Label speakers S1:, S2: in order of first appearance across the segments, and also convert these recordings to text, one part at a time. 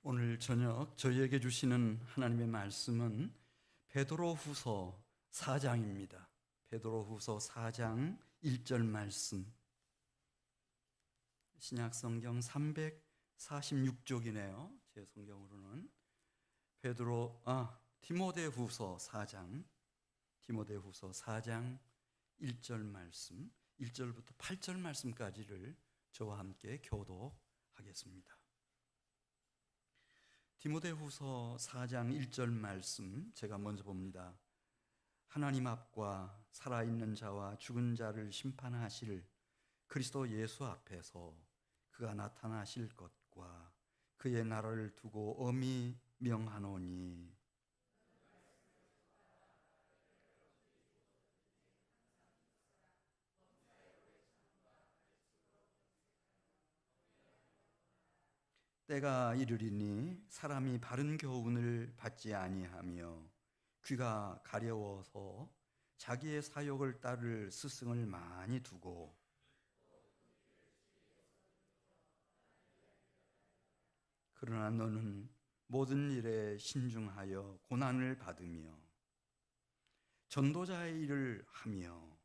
S1: 오늘 저녁 저희에게 주시는 하나님의 말씀은 베드로후서 4장입니다. 베드로후서 4장 1절 말씀. 신약성경 346쪽이네요. 제 성경으로는 디모데후서 4장 1절 말씀, 1절부터 8절 말씀까지를 저와 함께 교독하겠습니다. 디모데후서 4장 1절 말씀 제가 먼저 봅니다. 하나님 앞과 살아있는 자와 죽은 자를 심판하실 그리스도 예수 앞에서 그가 나타나실 것과 그의 나라를 두고 엄히 명하노니 때가 이르리니 사람이 바른 교훈을 받지 아니하며 귀가 가려워서 자기의 사욕을 따를 스승을 많이 두고 그러나 너는 모든 일에 신중하여 고난을 받으며 전도자의 일을 하며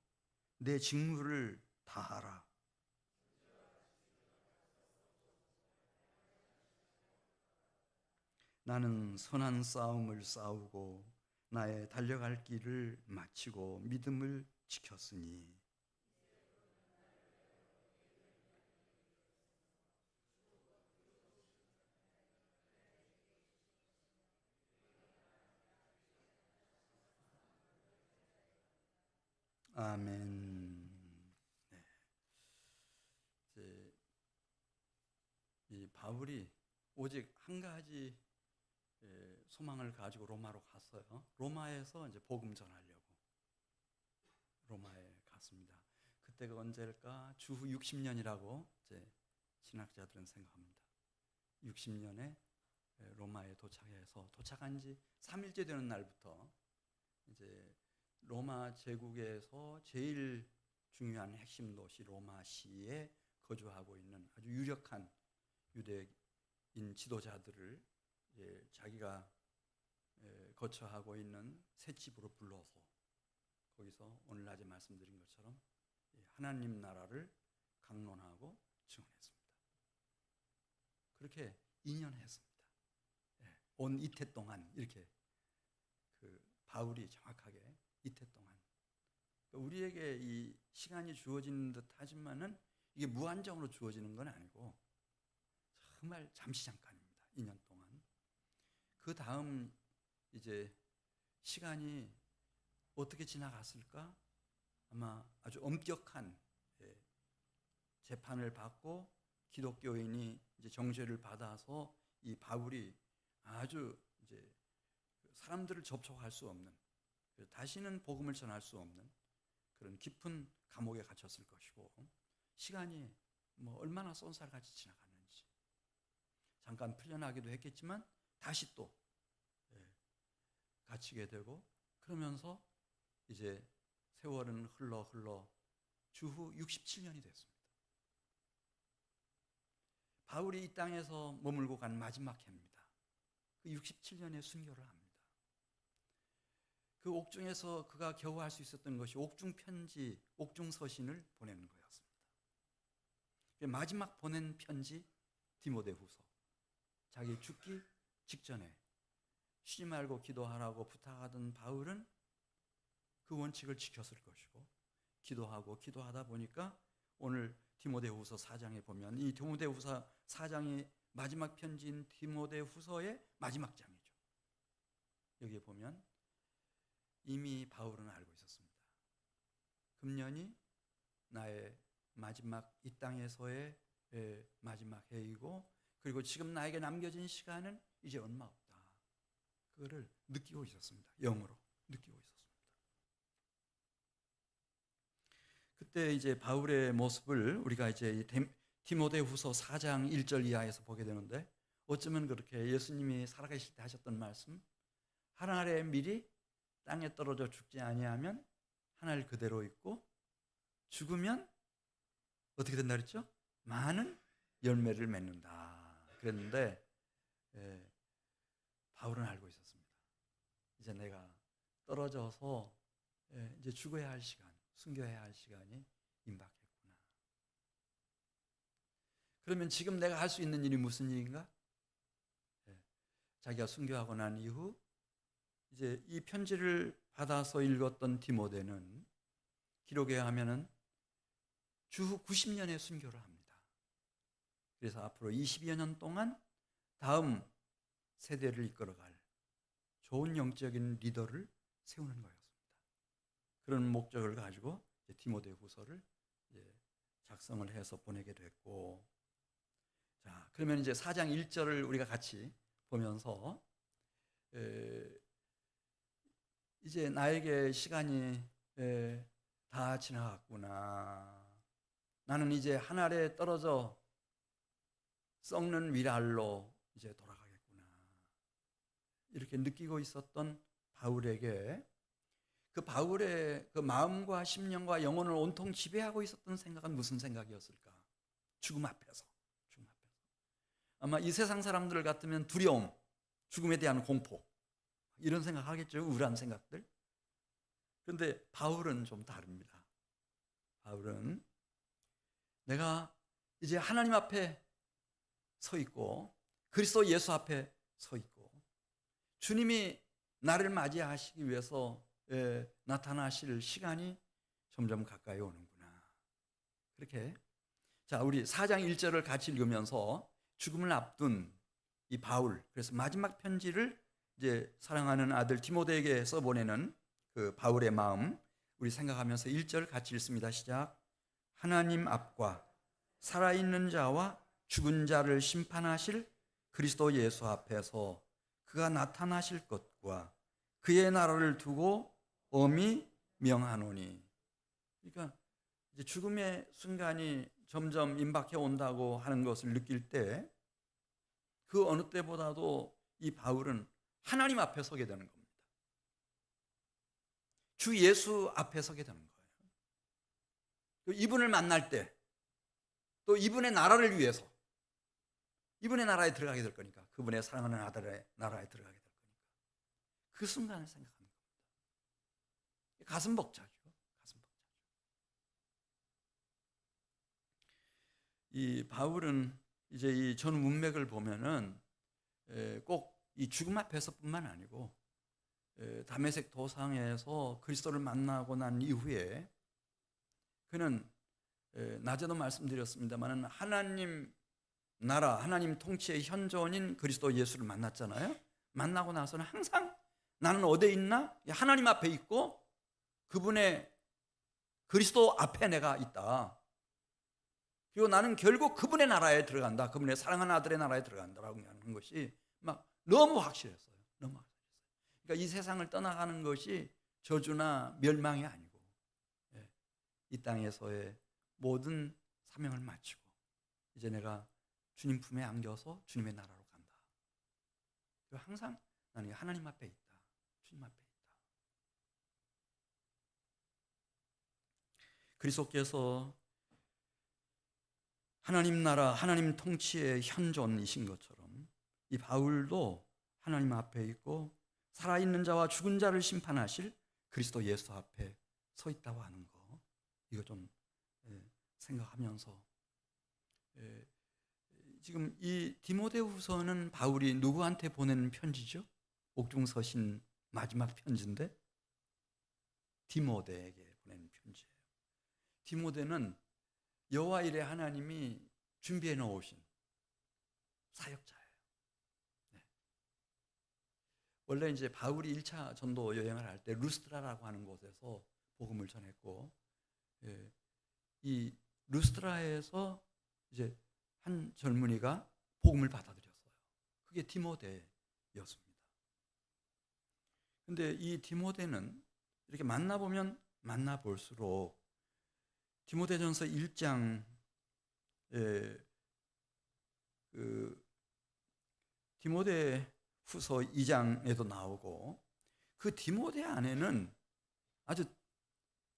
S1: 내 직무를 다하라. 나는 선한 싸움을 싸우고 나의 달려갈 길을 마치고 믿음을 지켰으니 아멘. 네. 이 바울이 오직 한 가지 소망을 가지고 로마로 갔어요. 로마에서 이제 복음 전하려고 로마에 갔습니다. 그때가 언제일까? 주후 60년이라고 이제 신학자들은 생각합니다. 60년에 로마에 도착해서 도착한 지 3일째 되는 날부터 이제 로마 제국에서 제일 중요한 핵심 도시 로마시에 거주하고 있는 아주 유력한 유대인 지도자들을 자기가 거처하고 있는 새 집으로 불러서 거기서 오늘 낮에 말씀드린 것처럼 하나님 나라를 강론하고 증언했습니다. 그렇게 2년 했습니다. 온 이태 동안 이렇게 바울이 정확하게 이태 동안 우리에게 이 시간이 주어지는 듯 하지만은 이게 무한정으로 주어지는 건 아니고 정말 잠시 잠깐입니다. 2년 동안. 그 다음 이제 시간이 어떻게 지나갔을까? 아마 아주 엄격한 재판을 받고 기독교인이 이제 정죄를 받아서 이 바울이 아주 이제 사람들을 접촉할 수 없는, 다시는 복음을 전할 수 없는 그런 깊은 감옥에 갇혔을 것이고, 시간이 뭐 얼마나 쏜살같이 지나갔는지 잠깐 풀려나기도 했겠지만 다시 또 갇히게 되고, 그러면서 이제 세월은 흘러 주후 67년이 됐습니다. 바울이 이 땅에서 머물고 간 마지막 해입니다. 그 67년의 순교를 합니다. 그 옥중에서 그가 겨우 할 수 있었던 것이 옥중 편지, 옥중 서신을 보내는 거였습니다. 마지막 보낸 편지 디모데후서. 자기 죽기 직전에 쉬지 말고 기도하라고 부탁하던 바울은 그 원칙을 지켰을 것이고, 기도하다 보니까 오늘 디모데후서 4장에 보면 이 디모데후서 4장이 마지막 편지인 디모데후서의 마지막 장이죠. 여기에 보면 이미 바울은 알고 있었습니다. 금년이 나의 마지막 이 땅에서의 마지막 해이고, 그리고 지금 나에게 남겨진 시간은 이제 얼마 없다. 그거를 느끼고 있었습니다. 영으로 느끼고 있었습니다. 그때 이제 바울의 모습을 우리가 이제 디모데후서 4장 1절 이하에서 보게 되는데, 어쩌면 그렇게 예수님이 살아계실 때 하셨던 말씀, 한 알의 밀이 땅에 떨어져 죽지 아니하면 한 알 그대로 있고, 죽으면 어떻게 된다 그랬죠? 많은 열매를 맺는다 그랬는데, 바울은 알고 있었습니다. 이제 내가 떨어져서 이제 죽어야 할 시간, 순교해야 할 시간이 임박했구나. 그러면 지금 내가 할 수 있는 일이 무슨 일인가? 자기가 순교하고 난 이후 이제 이 편지를 받아서 읽었던 디모데는 기록에 하면은 주후 90년에 순교를 합니다. 그래서 앞으로 20여 년 동안 다음 세대를 이끌어갈 좋은 영적인 리더를 세우는 거였습니다. 그런 목적을 가지고 디모데 후서를 작성을 해서 보내게 됐고, 자, 그러면 이제 4장 1절을 우리가 같이 보면서 이제 나에게 시간이 다 지나갔구나. 나는 이제 한 알에 떨어져 썩는 위랄로 이제 돌아가겠구나. 이렇게 느끼고 있었던 바울에게 그 바울의 그 마음과 심령과 영혼을 온통 지배하고 있었던 생각은 무슨 생각이었을까? 죽음 앞에서. 아마 이 세상 사람들 같으면 두려움, 죽음에 대한 공포, 이런 생각 하겠죠. 우울한 생각들. 그런데 바울은 좀 다릅니다. 바울은 내가 이제 하나님 앞에 서 있고 그리스도 예수 앞에 서 있고 주님이 나를 맞이하시기 위해서 나타나실 시간이 점점 가까이 오는구나. 그렇게, 자, 우리 4장 1절을 같이 읽으면서 죽음을 앞둔 이 바울, 그래서 마지막 편지를 이제 사랑하는 아들 디모데에게 써보내는 그 바울의 마음 우리 생각하면서 1절 같이 읽습니다. 시작. 하나님 앞과 살아있는 자와 죽은 자를 심판하실 그리스도 예수 앞에서 그가 나타나실 것과 그의 나라를 두고 엄히 명하노니. 그러니까 이제 죽음의 순간이 점점 임박해 온다고 하는 것을 느낄 때 그 어느 때보다도 이 바울은 하나님 앞에 서게 되는 겁니다. 주 예수 앞에 서게 되는 거예요. 이분을 만날 때 또 이분의 나라를 위해서 이분의 나라에 들어가게 될 거니까, 그분의 사랑하는 아들의 나라에 들어가게 될 거니까 그 순간을 생각하는 겁니다. 가슴 벅차죠. 가슴 벅차죠. 이 바울은 이제 이 전 문맥을 보면은 꼭 이 죽음 앞에서뿐만 아니고 다메섹 도상에서 그리스도를 만나고 난 이후에 그는 낮에도 말씀드렸습니다만 하나님 나라, 하나님 통치의 현존인 그리스도 예수를 만났잖아요. 만나고 나서는 항상 나는 어디에 있나? 하나님 앞에 있고 그분의 그리스도 앞에 내가 있다. 그리고 나는 결국 그분의 나라에 들어간다. 그분의 사랑하는 아들의 나라에 들어간다라고 하는 것이 막 너무 확실했어요. 너무 확실했어요. 그러니까 이 세상을 떠나가는 것이 저주나 멸망이 아니고 이 땅에서의 모든 사명을 마치고 이제 내가 주님 품에 안겨서 주님의 나라로 간다. 항상 나는 하나님 앞에 있다. 주님 앞에 있다. 그리스도께서 하나님 나라, 하나님 통치의 현존이신 것처럼 이 바울도 하나님 앞에 있고 살아있는 자와 죽은 자를 심판하실 그리스도 예수 앞에 서 있다고 하는 거, 이거 좀 생각하면서 지금 이 디모데후서는 바울이 누구한테 보내는 편지죠? 옥중서신 마지막 편지인데 디모데에게 보내는 편지예요. 디모데는 여호와 일에 하나님이 준비해 놓으신 사역자예요. 네. 원래 이제 바울이 1차 전도 여행을 할 때 루스트라라고 하는 곳에서 복음을 전했고, 이 루스트라에서 이제 한 젊은이가 복음을 받아들였어요. 그게 디모데였습니다. 근데 이 디모데는 이렇게 만나보면 만나볼수록 디모데전서 1장 그 디모데 후서 2장에도 나오고 그 디모데 안에는 아주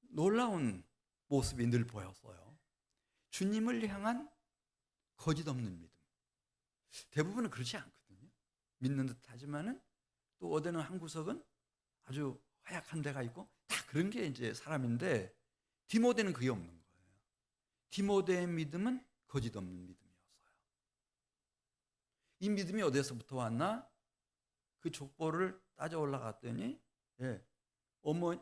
S1: 놀라운 모습이 늘 보였어요. 주님을 향한 거짓 없는 믿음. 대부분은 그렇지 않거든요. 믿는 듯 하지만은 또 어디는 한 구석은 아주 허약한 데가 있고, 다 그런 게 이제 사람인데, 디모데는 그게 없는 거예요. 디모데의 믿음은 거짓 없는 믿음이었어요. 이 믿음이 어디서부터 왔나? 그 족보를 따져 올라갔더니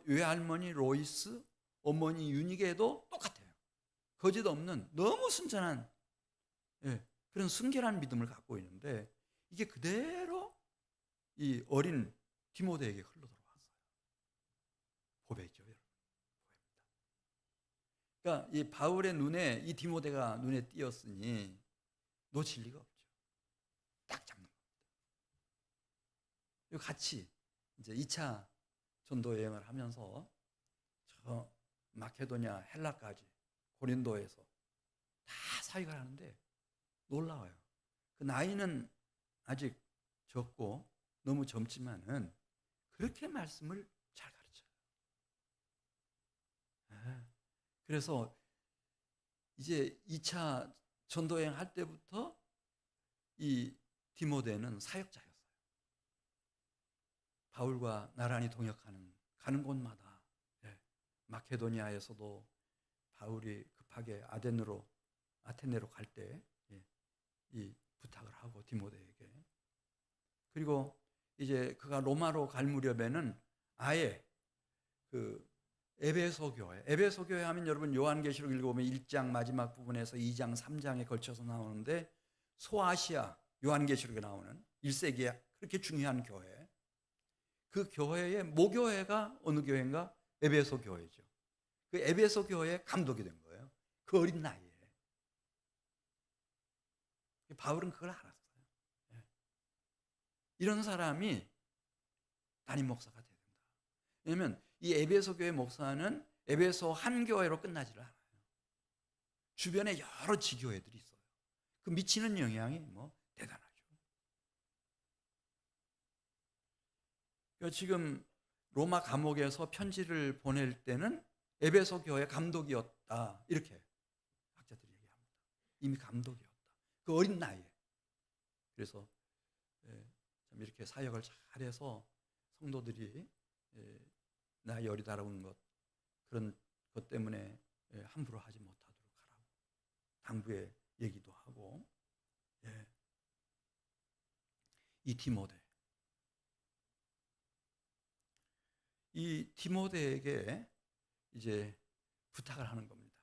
S1: 외할머니 로이스, 어머니 유니게도 똑같아요. 거짓 없는 너무 순전한 그런 순결한 믿음을 갖고 있는데, 이게 그대로 이 어린 디모데에게 흘러들어왔어요. 보배죠, 여러분. 그러니까 이 바울의 눈에, 이 디모데가 눈에 띄었으니 놓칠 리가 없죠. 딱 잡는 겁니다. 같이 이제 2차 전도 여행을 하면서 저 마케도냐, 헬라까지 고린도에서 다 사역을 하는데 놀라워요. 그 나이는 아직 적고 너무 젊지만은 그렇게 말씀을 잘 가르쳐요. 그래서 이제 2차 전도여행 할 때부터 이 디모데는 사역자였어요. 바울과 나란히 동역하는, 가는 곳마다 마케도니아에서도 바울이 급하게 아테네로 갈 때 이 부탁을 하고 디모데에게, 그리고 이제 그가 로마로 갈 무렵에는 아예 그 에베소 교회 하면 여러분 요한계시록 읽어보면 1장 마지막 부분에서 2장 3장에 걸쳐서 나오는데, 소아시아 요한계시록에 나오는 1세기에 그렇게 중요한 교회, 그 교회의 모교회가 어느 교회인가? 에베소 교회죠. 그 에베소 교회의 감독이 된 거예요. 그 어린 나이에. 바울은 그걸 알았어요. 이런 사람이 담임 목사가 돼야 된다. 왜냐하면 이 에베소 교회 목사는 에베소 한 교회로 끝나지를 않아요. 주변에 여러 지교회들이 있어요. 그 미치는 영향이 뭐 대단하죠. 지금 로마 감옥에서 편지를 보낼 때는 에베소 교회 감독이었다, 이렇게 학자들이 얘기합니다. 이미 감독이었다, 그 어린 나이에. 그래서 참 이렇게 사역을 잘해서 성도들이 나이 어리다라는 것, 그런 것 때문에 함부로 하지 못하도록 하라고 당부의 얘기도 하고, 이 디모데에게 이제 부탁을 하는 겁니다.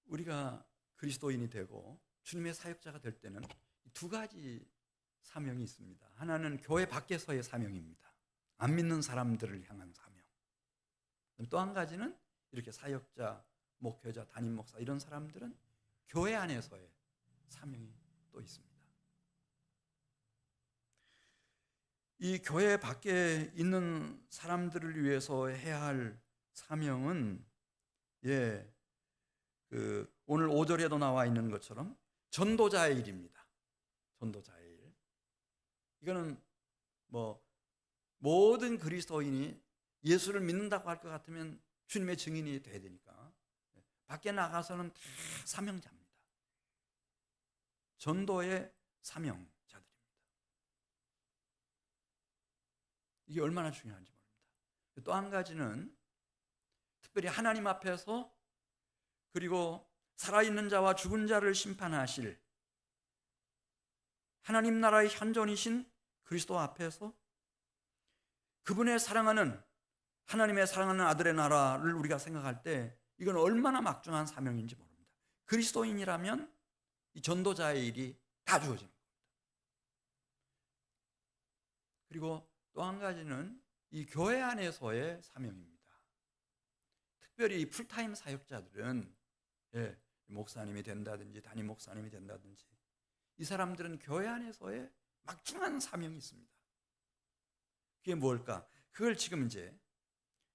S1: 우리가 그리스도인이 되고 주님의 사역자가 될 때는 두 가지 사명이 있습니다. 하나는 교회 밖에서의 사명입니다. 안 믿는 사람들을 향한 사명. 또 한 가지는 이렇게 사역자, 목회자, 담임 목사 이런 사람들은 교회 안에서의 사명이 또 있습니다. 이 교회 밖에 있는 사람들을 위해서 해야 할 사명은 오늘 5절에도 나와 있는 것처럼 전도자의 일입니다. 전도자의 일. 이거는 뭐 모든 그리스도인이 예수를 믿는다고 할 것 같으면 주님의 증인이 돼야 되니까 밖에 나가서는 다 사명자입니다. 전도의 사명자들입니다. 이게 얼마나 중요한지 모릅니다. 또 한 가지는 특별히 하나님 앞에서, 그리고 살아있는 자와 죽은 자를 심판하실 하나님 나라의 현존이신 그리스도 앞에서 그분의 사랑하는, 하나님의 사랑하는 아들의 나라를 우리가 생각할 때 이건 얼마나 막중한 사명인지 모릅니다. 그리스도인이라면 이 전도자의 일이 다 주어지는 겁니다. 그리고 또 한 가지는 이 교회 안에서의 사명입니다. 특별히 풀타임 사역자들은 목사님이 된다든지 담임 목사님이 된다든지 이 사람들은 교회 안에서의 막중한 사명이 있습니다. 그게 뭘까? 그걸 지금 이제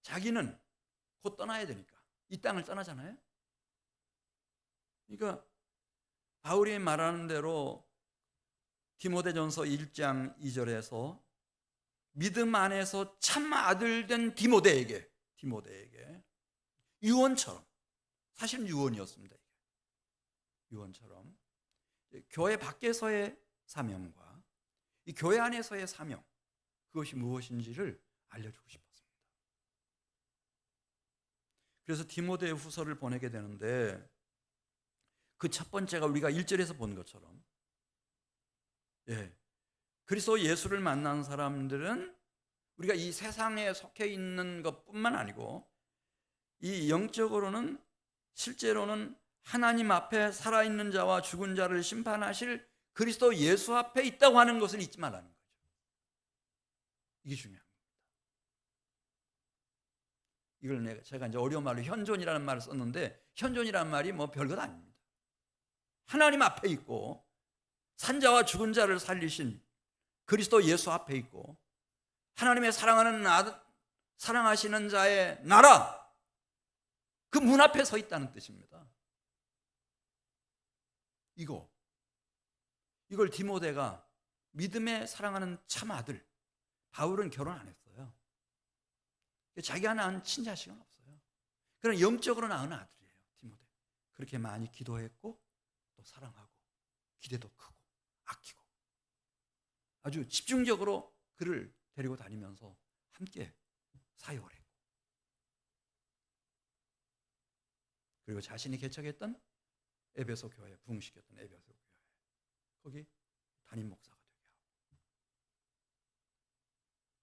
S1: 자기는 곧 떠나야 되니까 이 땅을 떠나잖아요. 그러니까 바울이 말하는 대로 디모데전서 1장 2절에서 믿음 안에서 참 아들 된 디모데에게 유언처럼, 사실은 유언이었습니다. 유언처럼 교회 밖에서의 사명과 이 교회 안에서의 사명, 그것이 무엇인지를 알려주고 싶었습니다. 그래서 디모데 후서를 보내게 되는데 그 첫 번째가 우리가 1절에서 본 것처럼 그리스도 예수를 만난 사람들은 우리가 이 세상에 속해 있는 것뿐만 아니고 이 영적으로는 실제로는 하나님 앞에 살아있는 자와 죽은 자를 심판하실 그리스도 예수 앞에 있다고 하는 것을 잊지 말라는 거죠. 이게 중요합니다. 이걸 제가 이제 어려운 말로 현존이라는 말을 썼는데 현존이라는 말이 뭐 별것 아닙니다. 하나님 앞에 있고 산자와 죽은 자를 살리신 그리스도 예수 앞에 있고 하나님의 사랑하시는 자의 나라 그 문 앞에 서 있다는 뜻입니다. 이걸 디모데가 믿음에 사랑하는 참 아들, 바울은 결혼 안 했어요. 자기가 낳은 친자식은 없어요. 그러나 영적으로 낳은 아들이에요, 디모데. 그렇게 많이 기도했고 또 사랑하고 기대도 크고 아끼고 아주 집중적으로 그를 데리고 다니면서 함께 사역을 했고 그리고 자신이 개척했던 에베소 교회, 부흥시켰던 에베소 교회 거기 담임 목사가 되게 하고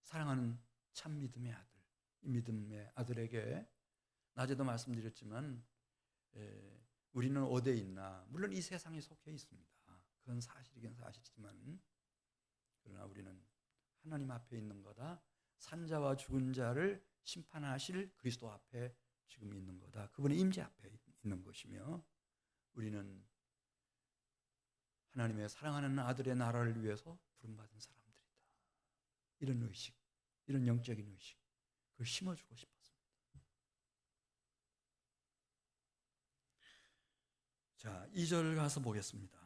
S1: 사랑하는 참 믿음의 아들, 이 믿음의 아들에게 낮에도 말씀드렸지만 우리는 어디에 있나 물론 이 세상에 속해 있습니다. 그건 사실이긴 사실이지만 그러나 우리는 하나님 앞에 있는 거다. 산자와 죽은 자를 심판하실 그리스도 앞에 지금 있는 거다. 그분의 임재 앞에 있는 것이며 우리는 하나님의 사랑하는 아들의 나라를 위해서 부름받은 사람들이다. 이런 의식, 이런 영적인 의식, 그걸 심어주고 싶었습니다. 자, 2절 가서 보겠습니다.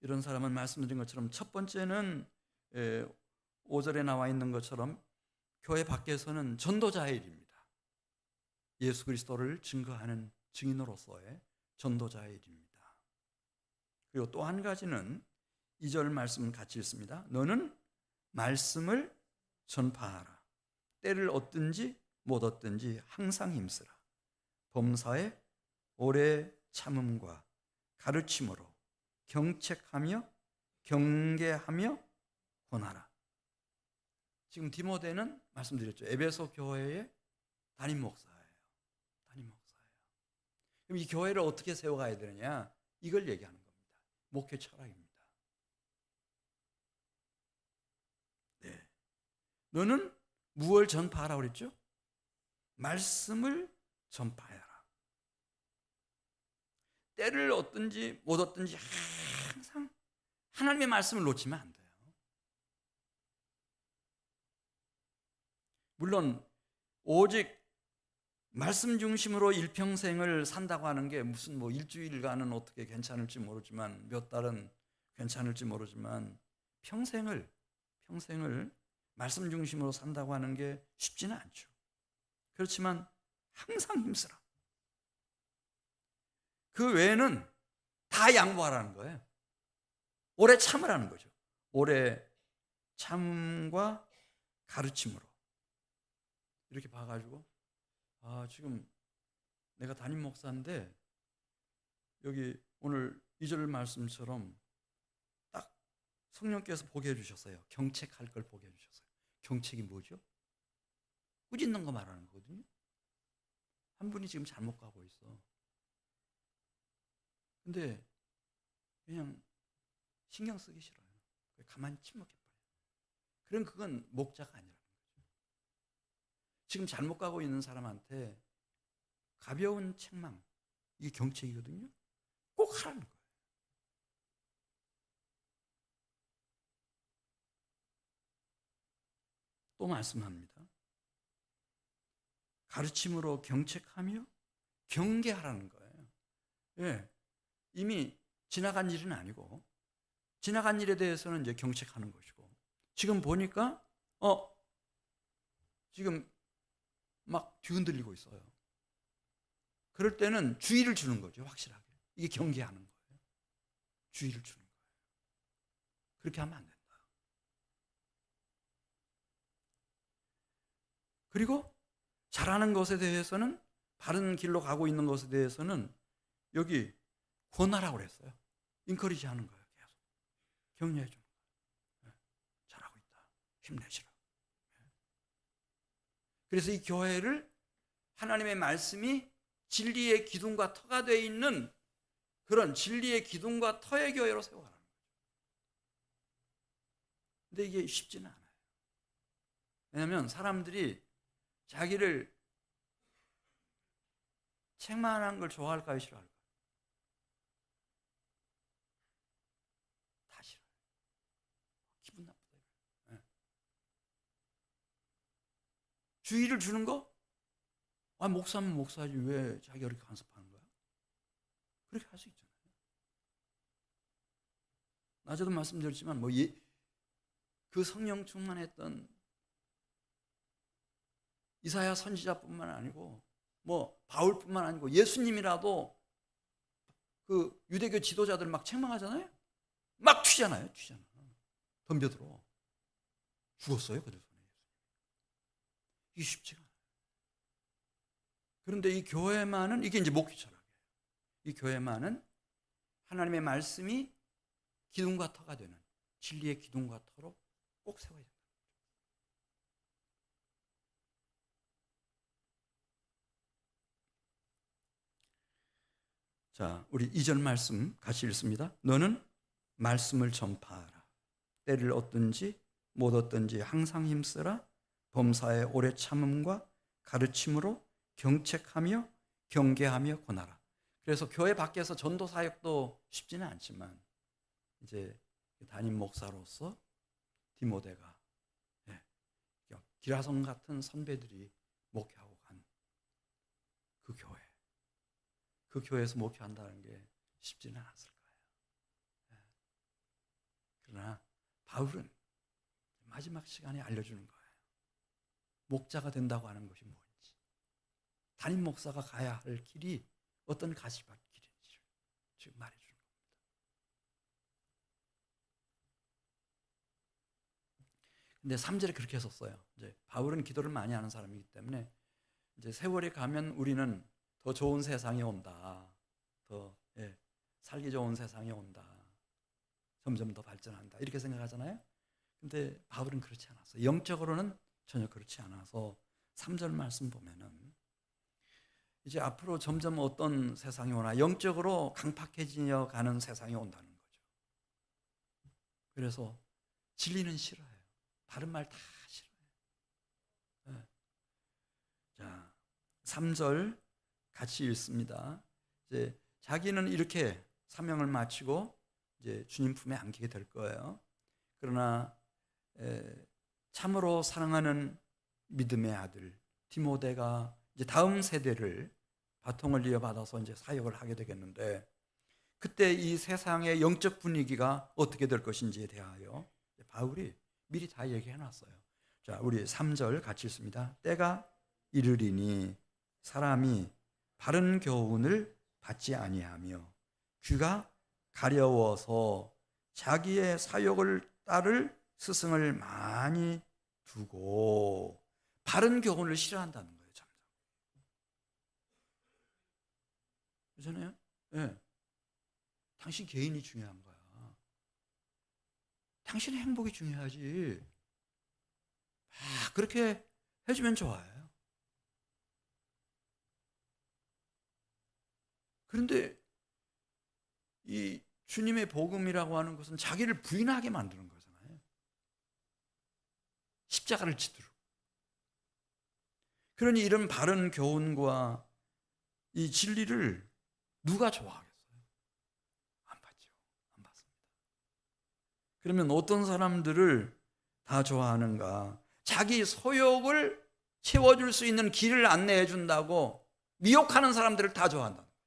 S1: 이런 사람은 말씀드린 것처럼 첫 번째는 5절에 나와 있는 것처럼 교회 밖에서는 전도자의 일입니다. 예수 그리스도를 증거하는 증인으로서의 전도자의 일입니다. 그리고 또 한 가지는 2절 말씀은 같이 읽습니다. 너는 말씀을 전파하라. 때를 얻든지 못 얻든지 항상 힘쓰라. 범사에 오래 참음과 가르침으로 경책하며 경계하며 권하라. 지금 디모데는 말씀드렸죠. 에베소 교회의 담임 목사예요. 담임 목사예요. 그럼 이 교회를 어떻게 세워가야 되느냐? 이걸 얘기하는 겁니다. 목회 철학입니다. 네. 너는 무엇을 전파하라고 그랬죠? 말씀을 전파해라. 때를 얻든지 못 얻든지 항상 하나님의 말씀을 놓치면 안 돼요. 물론 오직 말씀 중심으로 일평생을 산다고 하는 게 무슨 뭐 일주일간은 어떻게 괜찮을지 모르지만 몇 달은 괜찮을지 모르지만 평생을 말씀 중심으로 산다고 하는 게 쉽지는 않죠. 그렇지만 항상 힘쓰라. 그 외에는 다 양보하라는 거예요. 오래 참으라는 거죠. 오래 참음과 가르침으로. 이렇게 봐가지고 지금 내가 담임 목사인데 여기 오늘 2절 말씀처럼 딱 성령께서 보게 해주셨어요. 경책할 걸 보게 해주셨어요. 경책이 뭐죠? 꾸짖는 거 말하는 거거든요. 한 분이 지금 잘못 가고 있어. 근데 그냥 신경 쓰기 싫어요. 가만히 침묵해버려요. 그럼 그건 목자가 아니라는 거죠. 지금 잘못 가고 있는 사람한테 가벼운 책망, 이게 경책이거든요. 꼭 하라는 거예요. 또 말씀합니다. 가르침으로 경책하며 경계하라는 거예요. 예, 이미 지나간 일은 아니고 지나간 일에 대해서는 이제 경책하는 것이고 지금 보니까 지금 막 뒤흔들리고 있어요. 그럴 때는 주의를 주는 거죠. 확실하게. 이게 경계하는 거예요. 주의를 주는 거예요. 그렇게 하면 안 된다. 그리고 잘하는 것에 대해서는, 바른 길로 가고 있는 것에 대해서는 여기 권하라고 그랬어요. 인커리지 하는 거예요. 계속 격려해 주는 거예요. 잘하고 있다, 힘내시라. 그래서 이 교회를 하나님의 말씀이 진리의 기둥과 터가 되어 있는 그런 진리의 기둥과 터의 교회로 세워가라는 거죠. 근데 이게 쉽지는 않아요. 왜냐하면 사람들이 자기를 책망하는 걸 좋아할까요, 싫어할까요? 다 싫어요. 기분 나쁘다. 네. 주의를 주는 거? 목사면 목사지 왜 자기가 이렇게 간섭하는 거야? 그렇게 할 수 있잖아요. 낮에도 말씀드렸지만 그 성령 충만했던 이사야 선지자뿐만 아니고 바울뿐만 아니고 예수님이라도 그 유대교 지도자들 막 책망하잖아요. 막 튀잖아요. 덤벼들어. 죽었어요, 그들 손에. 이게 쉽지가 않아요. 그런데 이 교회만은, 이게 이제 목회 철학이에요. 이 교회만은 하나님의 말씀이 기둥과 터가 되는, 진리의 기둥과 터로 꼭 세워야 된다. 자, 우리 2절 말씀 같이 읽습니다. 너는 말씀을 전파하라. 때를 얻든지 못 얻든지 항상 힘쓰라. 범사에 오래 참음과 가르침으로 경책하며 경계하며 권하라. 그래서 교회 밖에서 전도 사역도 쉽지는 않지만 이제 담임 목사로서 디모데가 기라성 같은 선배들이 목회하고 간 그 교회, 그 교회에서 목회한다는 게 쉽지는 않았을 거예요. 그러나 바울은 마지막 시간에 알려주는 거예요. 목자가 된다고 하는 것이 뭔지, 담임 목사가 가야 할 길이 어떤 가시밭 길인지를 지금 말해주는 겁니다. 근데 3절에 그렇게 했었어요. 이제 바울은 기도를 많이 하는 사람이기 때문에 이제 세월이 가면 우리는 더 좋은 세상이 온다, 더 살기 좋은 세상이 온다, 점점 더 발전한다, 이렇게 생각하잖아요. 근데 바울은 그렇지 않았어요. 영적으로는 전혀 그렇지 않아서 3절 말씀 보면은 이제 앞으로 점점 어떤 세상이 오나, 영적으로 강팍해지려 가는 세상이 온다는 거죠. 그래서 진리는 싫어요. 바른 말 다 싫어요. 자, 3절 같이 읽습니다. 이제 자기는 이렇게 사명을 마치고 이제 주님 품에 안기게 될 거예요. 그러나 참으로 사랑하는 믿음의 아들 디모데가 이제 다음 세대를 바통을 이어받아서 이제 사역을 하게 되겠는데, 그때 이 세상의 영적 분위기가 어떻게 될 것인지에 대하여 바울이 미리 다 얘기해 놨어요. 자, 우리 3절 같이 읽습니다. 때가 이르리니 사람이 바른 교훈을 받지 아니하며 귀가 가려워서 자기의 사욕을 따를 스승을 많이 두고, 바른 교훈을 싫어한다는 거예요. 그렇잖아요. 당신 개인이 중요한 거야. 당신의 행복이 중요하지. 그렇게 해주면 좋아요. 그런데 이 주님의 복음이라고 하는 것은 자기를 부인하게 만드는 거잖아요. 십자가를 지도록. 그러니 이런 바른 교훈과 이 진리를 누가 좋아하겠어요? 안 받죠. 안 받습니다. 그러면 어떤 사람들을 다 좋아하는가? 자기 소욕을 채워줄 수 있는 길을 안내해 준다고 미혹하는 사람들을 다 좋아한다는 거죠.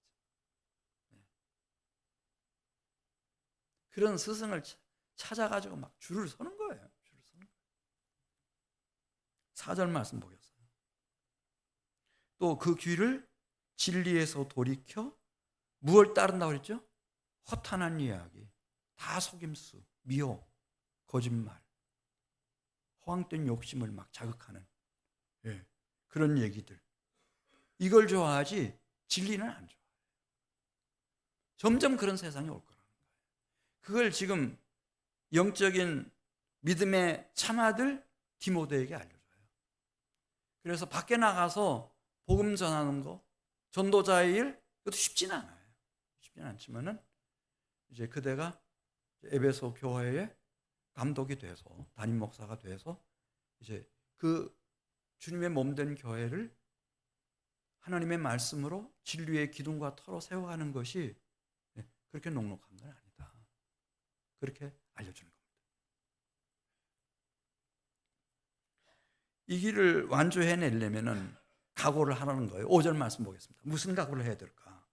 S1: 그런 스승을 찾아가지고 막 줄을 서는 거예요. 4절 말씀 보겠어요. 또 그 귀를 진리에서 돌이켜 무엇을 따른다고 그랬죠? 허탄한 이야기, 다 속임수, 미혹, 거짓말, 허황된 욕심을 막 자극하는 그런 얘기들, 이걸 좋아하지 진리는 안 좋아해요. 점점 그런 세상이 올 거라는 거예요. 그걸 지금 영적인 믿음의 참아들 디모데에게 알려줘요. 그래서 밖에 나가서 복음 전하는 거, 전도자의 일, 그것도 쉽지는 않아요. 쉽지는 않지만은 이제 그대가 에베소 교회의 감독이 돼서, 담임 목사가 돼서 이제 그 주님의 몸된 교회를 하나님의 말씀으로 진리의 기둥과 터로 세워가는 것이 그렇게 녹록한 건 아니다. 그렇게 알려주는 겁니다. 이 길을 완주해내려면 각오를 하라는 거예요. 5절 말씀 보겠습니다. 무슨 각오를 해야 될까?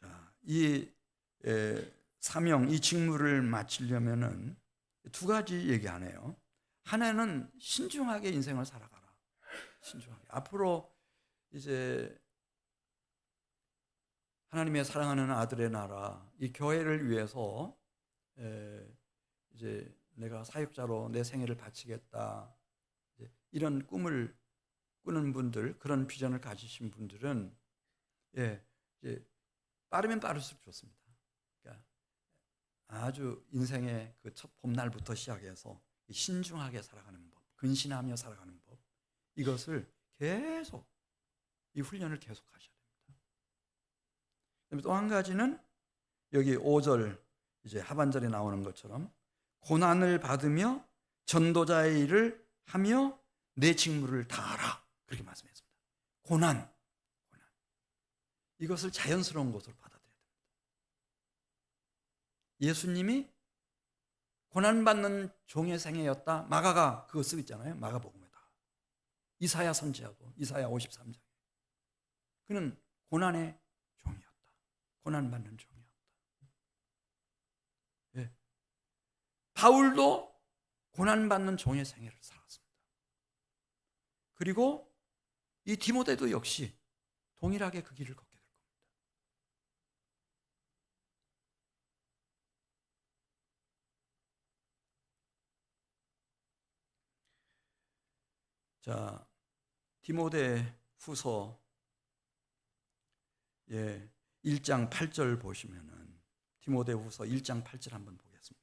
S1: 자, 이 사명, 이 직무를 마치려면은 두 가지 얘기하네요. 하나는 신중하게 인생을 살아가라. 신중하게. 앞으로 이제 하나님의 사랑하는 아들의 나라, 이 교회를 위해서 이제 내가 사역자로 내 생애를 바치겠다, 이런 꿈을 꾸는 분들, 그런 비전을 가지신 분들은 이제 빠르면 빠를수록 좋습니다. 그러니까 아주 인생의 그 첫 봄날부터 시작해서 신중하게 살아가는 법, 근신하며 살아가는 법, 이것을 계속, 이 훈련을 계속 하셔야 됩니다. 또 한 가지는 여기 5절 이제 하반절에 나오는 것처럼 고난을 받으며 전도자의 일을 하며 내 직무를 다하라, 그렇게 말씀했습니다. 고난. 이것을 자연스러운 것으로 받아들여야 됩니다. 예수님이 고난받는 종의 생애였다, 마가가 그거 쓰고 있잖아요. 마가복음에다. 이사야 선지자도 이사야 53장. 그는 고난의 종이었다. 고난받는 종이었다. 바울도 고난받는 종의 생애를 살았습니다. 그리고 이 디모데도 역시 동일하게 그 길을 걷게 될 겁니다. 자, 디모데 후서 1장 8절 보시면은, 디모데 후서 1장 8절 한번 보겠습니다.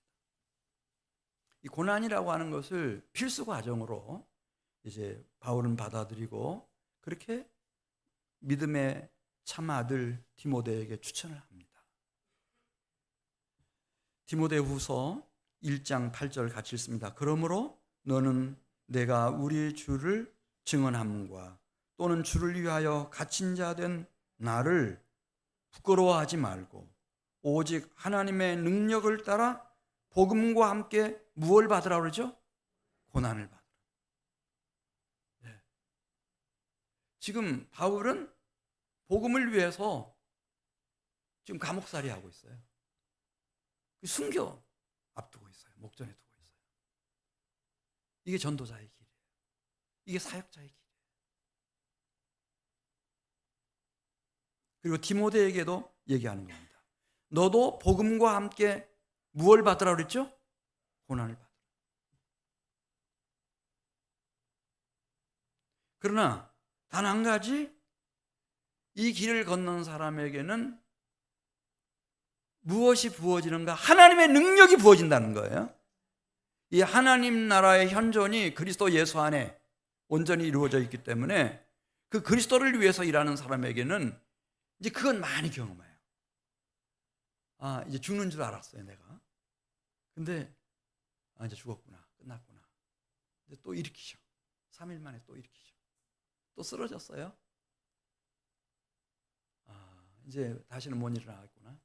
S1: 이 고난이라고 하는 것을 필수 과정으로 이제 바울은 받아들이고 그렇게 믿음의 참 아들 디모데에게 추천을 합니다. 디모데 후서 1장 8절 같이 읽습니다. 그러므로 너는 내가 우리 주를 증언함과 또는 주를 위하여 갇힌 자 된 나를 부끄러워하지 말고 오직 하나님의 능력을 따라 복음과 함께 무엇을 받으라 그러죠? 고난을 받으라. 지금 바울은 복음을 위해서 지금 감옥살이 하고 있어요. 순교 앞두고 있어요. 목전에 두고 있어요. 이게 전도자의 길이에요. 이게 사역자의 길이에요. 그리고 디모데에게도 얘기하는 겁니다. 너도 복음과 함께 무엇을 받으라 그랬죠? 고난을 받으라. 그러나 단 한 가지, 이 길을 걷는 사람에게는 무엇이 부어지는가? 하나님의 능력이 부어진다는 거예요. 이 하나님 나라의 현존이 그리스도 예수 안에 온전히 이루어져 있기 때문에 그 그리스도를 위해서 일하는 사람에게는 이제 그건 많이 경험해요. 아, 이제 죽는 줄 알았어요, 내가. 근데 이제 죽었구나, 끝났구나. 이제 또 일으키셔. 3일 만에 또 일으키셔. 또 쓰러졌어요. 이제 다시는 못 일어나겠구나.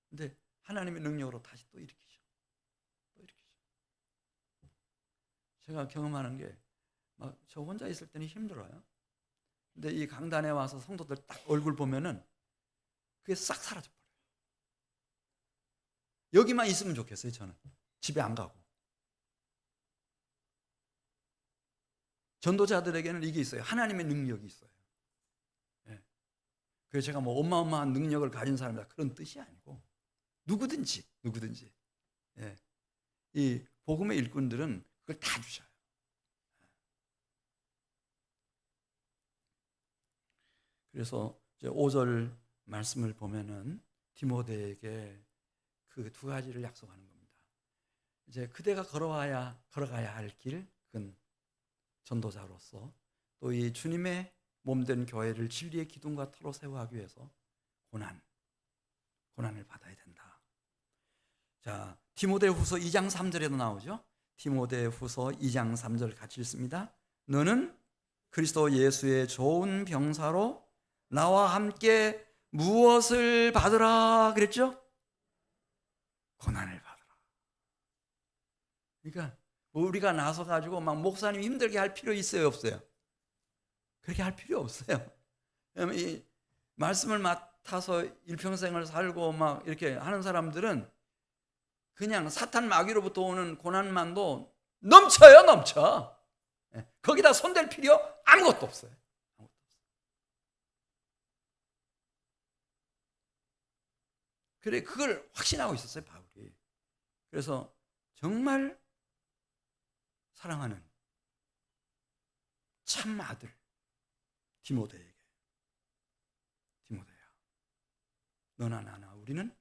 S1: 근데 하나님의 능력으로 다시 또 일으키셔. 또 일으키셔. 제가 경험하는 게 막 저 혼자 있을 때는 힘들어요. 근데 이 강단에 와서 성도들 딱 얼굴 보면은 그게 싹 사라져 버려요. 여기만 있으면 좋겠어요, 저는. 집에 안 가고. 전도자들에게는 이게 있어요. 하나님의 능력이 있어요. 그래서 제가 뭐 어마어마한 능력을 가진 사람이다, 그런 뜻이 아니고 누구든지 이 복음의 일꾼들은 그걸 다 주셔요. 그래서 이제 5절 말씀을 보면은 디모데에게 그 두 가지를 약속하는 겁니다. 이제 그대가 걸어가야 할 길, 그건 전도자로서 또 이 주님의 몸된 교회를 진리의 기둥과 터로 세워가기 위해서 고난을 받아야 된다. 자, 디모데후서 2장 3절에도 나오죠. 디모데후서 2장 3절 같이 읽습니다. 너는 그리스도 예수의 좋은 병사로 나와 함께 무엇을 받으라 그랬죠? 고난을 받으라. 그러니까 우리가 나서 가지고 막 목사님 힘들게 할 필요 있어요, 없어요? 그렇게 할 필요 없어요. 이 말씀을 맡아서 일평생을 살고 막 이렇게 하는 사람들은 그냥 사탄 마귀로부터 오는 고난만도 넘쳐요, 넘쳐. 거기다 손댈 필요 아무것도 없어요. 그래, 그걸 확신하고 있었어요, 바울이. 그래서 정말 사랑하는 참 아들 디모데에게, 디모데야, 너나 나나 우리는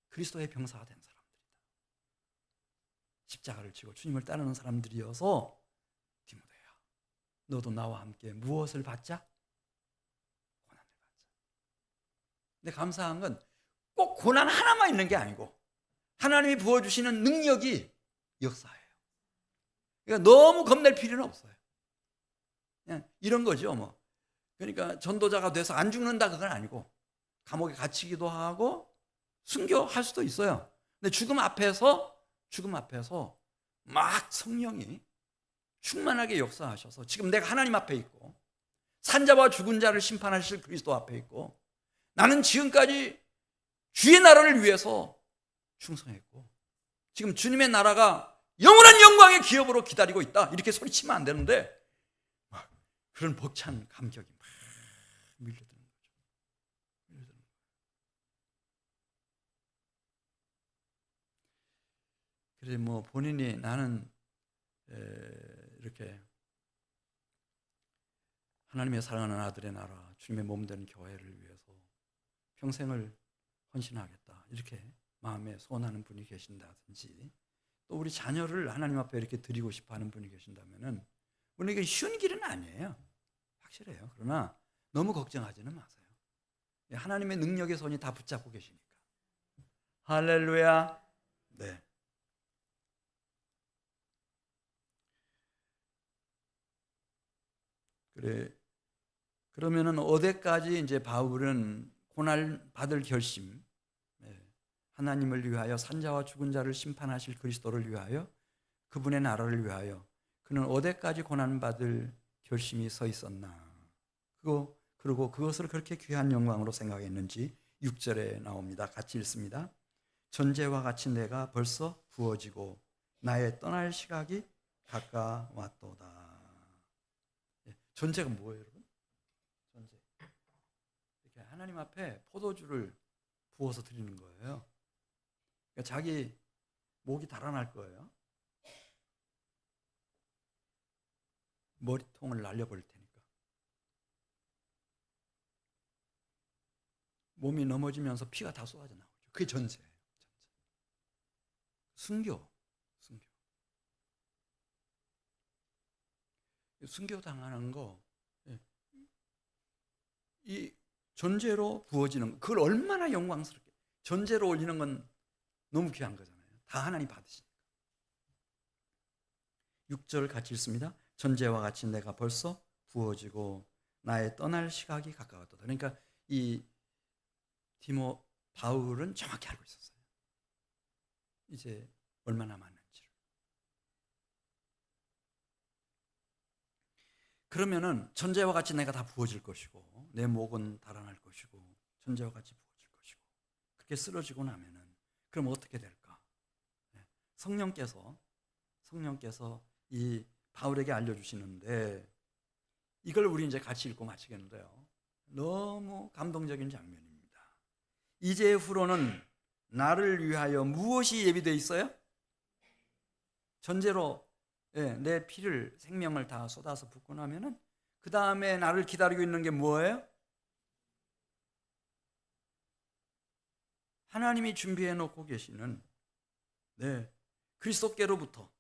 S1: 그리스도의 병사가 된 사람들이다. 십자가를 지고 주님을 따르는 사람들이어서 디모데야, 너도 나와 함께 무엇을 받자? 고난을 받자. 근데 감사한 건 꼭 고난 하나만 있는 게 아니고 하나님이 부어주시는 능력이 역사예요. 그러니까 너무 겁낼 필요는 없어요. 그냥 이런 거죠, 뭐. 그러니까 전도자가 돼서 안 죽는다 그건 아니고 감옥에 갇히기도 하고 순교할 수도 있어요. 근데 죽음 앞에서 막 성령이 충만하게 역사하셔서 지금 내가 하나님 앞에 있고 산자와 죽은 자를 심판하실 그리스도 앞에 있고 나는 지금까지 주의 나라를 위해서 충성했고 지금 주님의 나라가 영원한 영광의 기업으로 기다리고 있다, 이렇게 소리치면 안 되는데 막 그런 벅찬 감격이 막 밀려드는 거죠. 그래, 뭐 본인이 나는 이렇게 하나님의 사랑하는 아들의 나라, 주님의 몸된 교회를 위해서 평생을 헌신하겠다, 이렇게 마음에 소원하는 분이 계신다든지 또 우리 자녀를 하나님 앞에 이렇게 드리고 싶어 하는 분이 계신다면은 물론 이게 쉬운 길은 아니에요. 확실해요. 그러나 너무 걱정하지는 마세요. 하나님의 능력의 손이 다 붙잡고 계시니까. 할렐루야. 네. 그래. 그러면은 어디까지 이제 바울은 고난 받을 결심, 하나님을 위하여 산자와 죽은 자를 심판하실 그리스도를 위하여 그분의 나라를 위하여 그는 어디까지 고난 받을 결심이 서 있었나? 그리고 그것을 그렇게 귀한 영광으로 생각했는지 6절에 나옵니다. 같이 읽습니다. 전제와 같이 내가 벌써 부어지고 나의 떠날 시각이 가까웠도다. 전제가 뭐예요, 여러분? 전제. 이렇게 하나님 앞에 포도주를 부어서 드리는 거예요. 그러니까 자기 목이 달아날 거예요. 머리통을 날려버릴 테니까. 몸이 넘어지면서 피가 다 쏟아져 나오죠. 그게 전제예요. 순교. 순교 당하는 거, 이 전제로 부어지는 거, 그걸 얼마나 영광스럽게, 전제로 올리는 건 너무 귀한 거잖아요. 다 하나님 받으시니까. 6절 같이 읽습니다. 전제와 같이 내가 벌써 부어지고 나의 떠날 시각이 가까웠다. 그러니까 이 바울은 정확히 알고 있었어요. 이제 얼마 남았는지를. 그러면은 전제와 같이 내가 다 부어질 것이고 내 목은 달아날 것이고 전제와 같이 부어질 것이고 그렇게 쓰러지고 나면은 그럼 어떻게 될까? 성령께서 이 바울에게 알려주시는데 이걸 우리 이제 같이 읽고 마치겠는데요. 너무 감동적인 장면입니다. 이제후로는 나를 위하여 무엇이 예비되어 있어요? 전제로 내 피를, 생명을 다 쏟아서 붓고 나면은 그 다음에 나를 기다리고 있는 게 뭐예요? 하나님이 준비해 놓고 계시는 그리스도께로부터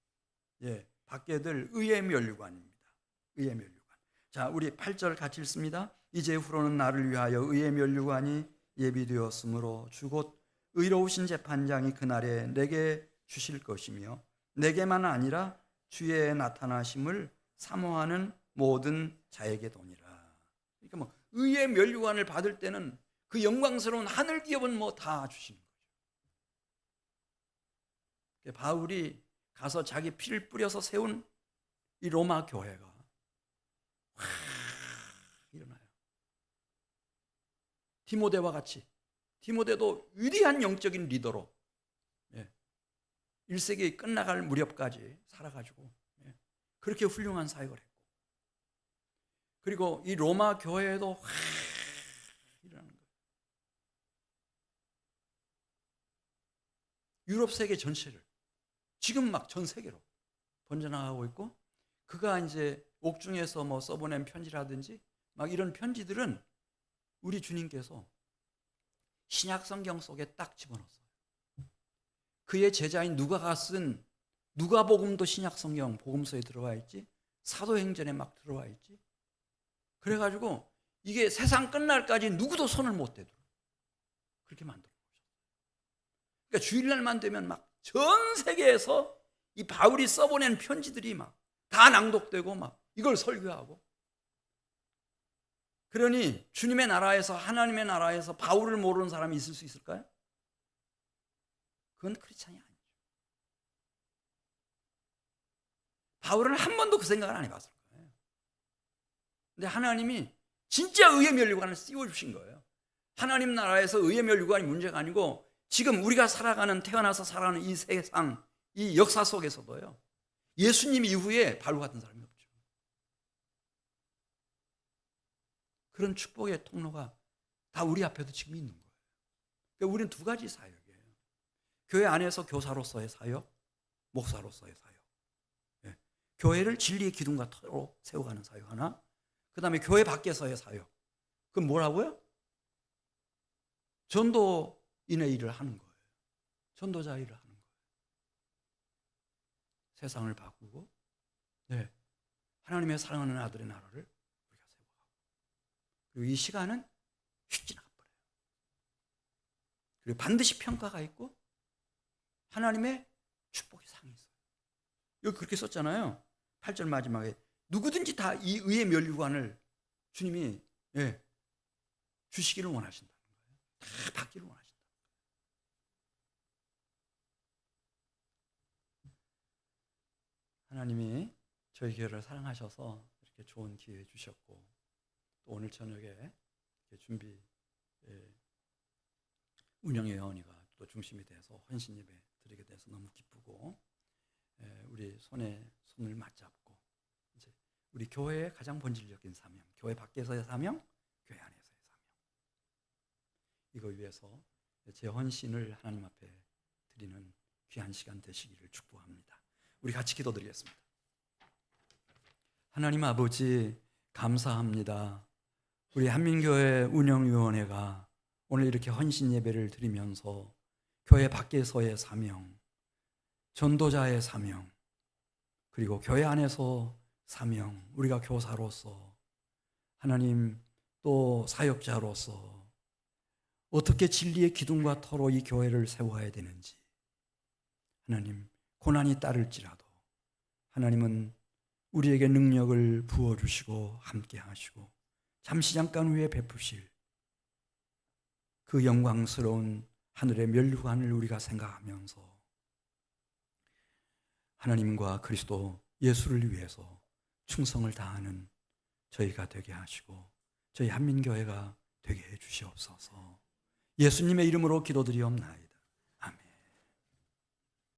S1: 받게 될 의의 면류관입니다. 의의 면류관. 자, 우리 8절 같이 읽습니다. 이제후로는 나를 위하여 의의 면류관이 예비되었으므로 주 곧 의로우신 재판장이 그날에 내게 주실 것이며 내게만 아니라 주의 나타나심을 사모하는 모든 자에게 도니라. 그러니까 뭐 의의 면류관을 받을 때는 그 영광스러운 하늘 기업은 뭐 다 주시는 거죠. 바울이 가서 자기 피를 뿌려서 세운 이 로마 교회가 확 일어나요. 디모데와 같이, 디모데도 위대한 영적인 리더로 1세기 끝나갈 무렵까지 살아가지고 그렇게 훌륭한 사역을 했고, 그리고 이 로마 교회에도 확 일어나는 거예요. 유럽 세계 전체를 지금 막 전 세계로 번져나가고 있고, 그가 이제 옥중에서 뭐 써보낸 편지라든지 막 이런 편지들은 우리 주님께서 신약 성경 속에 딱 집어넣었어요. 그의 제자인 누가가 쓴 누가복음도 신약 성경 복음서에 들어와 있지, 사도행전에 막 들어와 있지. 그래가지고 이게 세상 끝날까지 누구도 손을 못 대도록 그렇게 만들어 놓으셨어요. 그러니까 주일날만 되면 막 전 세계에서 이 바울이 써보낸 편지들이 막 다 낭독되고 막 이걸 설교하고. 그러니 주님의 나라에서, 하나님의 나라에서 바울을 모르는 사람이 있을 수 있을까요? 그건 크리스찬이 아니죠. 바울은 한 번도 그 생각을 안 해봤을 거예요. 근데 하나님이 진짜 의의 면류관을 씌워주신 거예요. 하나님 나라에서 의의 면류관이 문제가 아니고 지금 우리가 살아가는, 태어나서 살아가는 이 세상, 이 역사 속에서도요, 예수님 이후에 바울 같은 사람이 없죠. 그런 축복의 통로가 다 우리 앞에도 지금 있는 거예요. 그러니까 우리는 두 가지 사역이에요. 교회 안에서 교사로서의 사역, 목사로서의 사역. 교회를 진리의 기둥과 터로 세워가는 사역 하나, 그 다음에 교회 밖에서의 사역. 그건 뭐라고요? 전도인의 일을 하는 거예요. 전도자 일을 하는 거예요. 세상을 바꾸고 하나님의 사랑하는 아들의 나라를 우리가 세워가고, 그리고 이 시간은 휙 지나가버려요. 그리고 반드시 평가가 있고 하나님의 축복이 상이 있어요. 여기 그렇게 썼잖아요. 8절 마지막에 누구든지 다 이 의의 면류관을 주님이 주시기를 원하신다는 거예요. 다 받기를 원하신다. 하나님이 저희 교회를 사랑하셔서 이렇게 좋은 기회 주셨고, 또 오늘 저녁에 준비 운영의 어머니가 또 중심이 돼서 헌신 예배 드리게 돼서 너무 기쁘고, 우리 손에 손을 맞잡고 이제 우리 교회의 가장 본질적인 사명, 교회 밖에서의 사명, 교회 안에서의 사명, 이거 위해서 제 헌신을 하나님 앞에 드리는 귀한 시간 되시기를 축복합니다. 우리 같이 기도드리겠습니다. 하나님 아버지, 감사합니다. 우리 한민교회 운영위원회가 오늘 이렇게 헌신 예배를 드리면서 교회 밖에서의 사명, 전도자의 사명, 그리고 교회 안에서 사명, 우리가 교사로서, 하나님 또 사역자로서 어떻게 진리의 기둥과 터로 이 교회를 세워야 되는지, 하나님 고난이 따를지라도 하나님은 우리에게 능력을 부어주시고 함께 하시고 잠시 잠깐 후에 베푸실 그 영광스러운 하늘의 면류관을 우리가 생각하면서 하나님과 그리스도 예수를 위해서 충성을 다하는 저희가 되게 하시고 저희 한민교회가 되게 해 주시옵소서. 예수님의 이름으로 기도드리옵나이다.